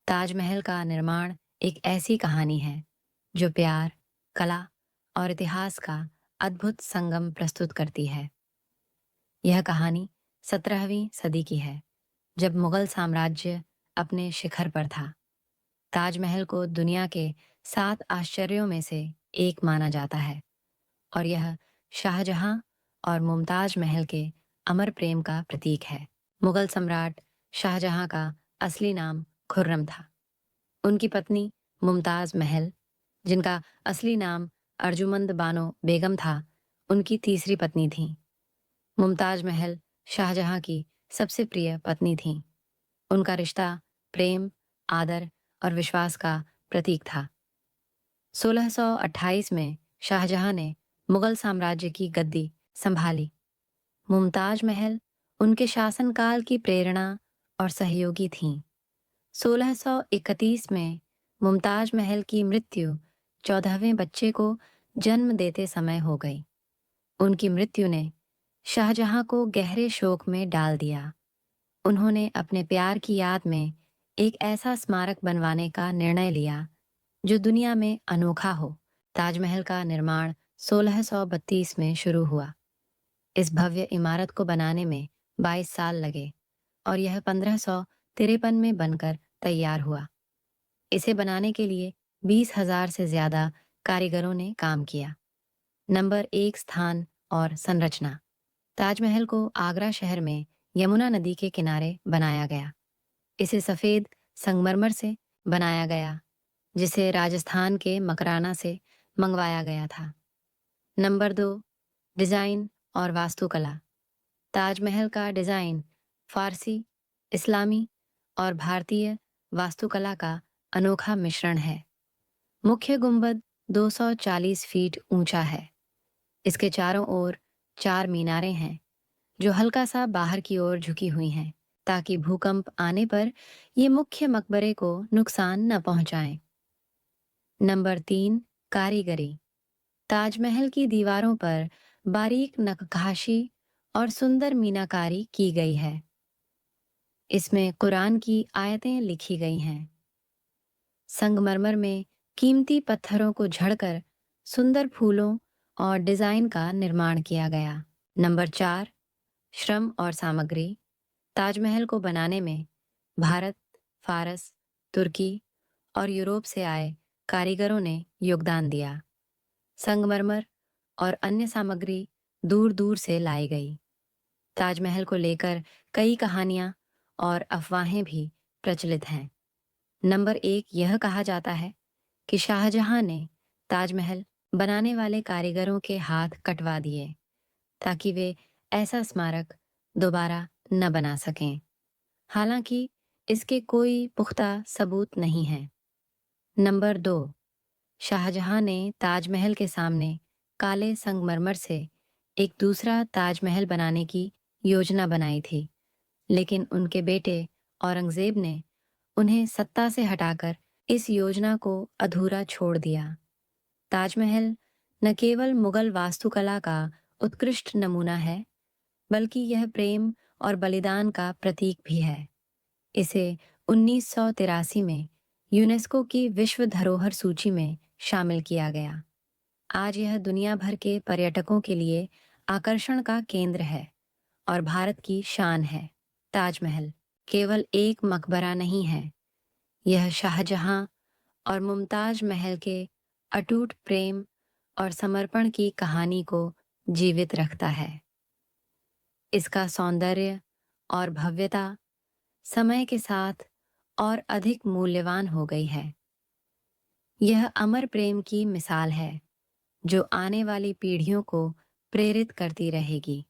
ताजमहल का निर्माण एक ऐसी कहानी है जो प्यार, कला और इतिहास का अद्भुत संगम प्रस्तुत करती है। यह कहानी 17वीं सदी की है, जब मुगल साम्राज्य अपने शिखर पर था। ताजमहल को दुनिया के 7 आश्चर्यों में से एक माना जाता है और यह शाहजहां और मुमताज महल के अमर प्रेम का प्रतीक है। मुगल सम्राट शाहजहां का असली नाम खुर्रम था। उनकी पत्नी मुमताज महल, जिनका असली नाम अर्जुमंद बानो बेगम था, उनकी तीसरी पत्नी थीं। मुमताज महल शाहजहां की सबसे प्रिय पत्नी थीं। उनका रिश्ता प्रेम, आदर और विश्वास का प्रतीक था। 1628 में शाहजहां ने मुगल साम्राज्य की गद्दी संभाली। मुमताज महल उनके शासनकाल की प्रेरणा और सहयोगी थीं। 1631 में मुमताज महल की मृत्यु 14वें बच्चे को जन्म देते समय हो गई। उनकी मृत्यु ने शाहजहां को गहरे शोक में डाल दिया। उन्होंने अपने प्यार की याद में एक ऐसा स्मारक बनवाने का निर्णय लिया जो दुनिया में अनोखा हो। ताजमहल का निर्माण 1632 में शुरू हुआ। इस भव्य इमारत को बनाने में 22 साल लगे और यह 1553 में बनकर तैयार हुआ। इसे बनाने के लिए 20,000 से ज्यादा कारीगरों ने काम किया। नंबर 1 स्थान और संरचना। ताजमहल को आगरा शहर में यमुना नदी के किनारे बनाया गया। इसे सफेद संगमरमर से बनाया गया, जिसे राजस्थान के मकराना से मंगवाया गया था। नंबर 2 डिजाइन और वास्तुकला। ताजमहल का डिजाइन फारसी, इस्लामी और भारतीय वास्तुकला का अनोखा मिश्रण है। मुख्य गुंबद 240 फीट ऊंचा है। इसके चारों ओर 4 मीनारें हैं जो हल्का सा बाहर की ओर झुकी हुई हैं, ताकि भूकंप आने पर ये मुख्य मकबरे को नुकसान न पहुंचाएं। नंबर 3 कारीगरी। ताजमहल की दीवारों पर बारीक नक्काशी और सुंदर मीनाकारी की गई है। इसमें कुरान की आयतें लिखी गई हैं। संगमरमर में कीमती पत्थरों को झड़कर सुंदर फूलों और डिजाइन का निर्माण किया गया। नंबर 4 श्रम और सामग्री। ताजमहल को बनाने में भारत, फारस, तुर्की और यूरोप से आए कारीगरों ने योगदान दिया। संगमरमर और अन्य सामग्री दूर दूर से लाई गई। ताजमहल को लेकर कई कहानियां और अफवाहें भी प्रचलित हैं। नंबर 1 यह कहा जाता है कि शाहजहां ने ताजमहल बनाने वाले कारीगरों के हाथ कटवा दिए ताकि वे ऐसा स्मारक दोबारा न बना सकें। हालांकि इसके कोई पुख्ता सबूत नहीं है। नंबर 2 शाहजहां ने ताजमहल के सामने काले संगमरमर से एक दूसरा ताजमहल बनाने की योजना बनाई थी, लेकिन उनके बेटे औरंगजेब ने उन्हें सत्ता से हटाकर इस योजना को अधूरा छोड़ दिया। ताजमहल न केवल मुगल वास्तुकला का उत्कृष्ट नमूना है, बल्कि यह प्रेम और बलिदान का प्रतीक भी है। इसे 1983 में यूनेस्को की विश्व धरोहर सूची में शामिल किया गया। आज यह दुनिया भर के पर्यटकों के लिए आकर्षण का केंद्र है और भारत की शान है। ताजमहल केवल एक मकबरा नहीं है, यह शाहजहां और मुमताज महल के अटूट प्रेम और समर्पण की कहानी को जीवित रखता है। इसका सौंदर्य और भव्यता समय के साथ और अधिक मूल्यवान हो गई है। यह अमर प्रेम की मिसाल है जो आने वाली पीढ़ियों को प्रेरित करती रहेगी।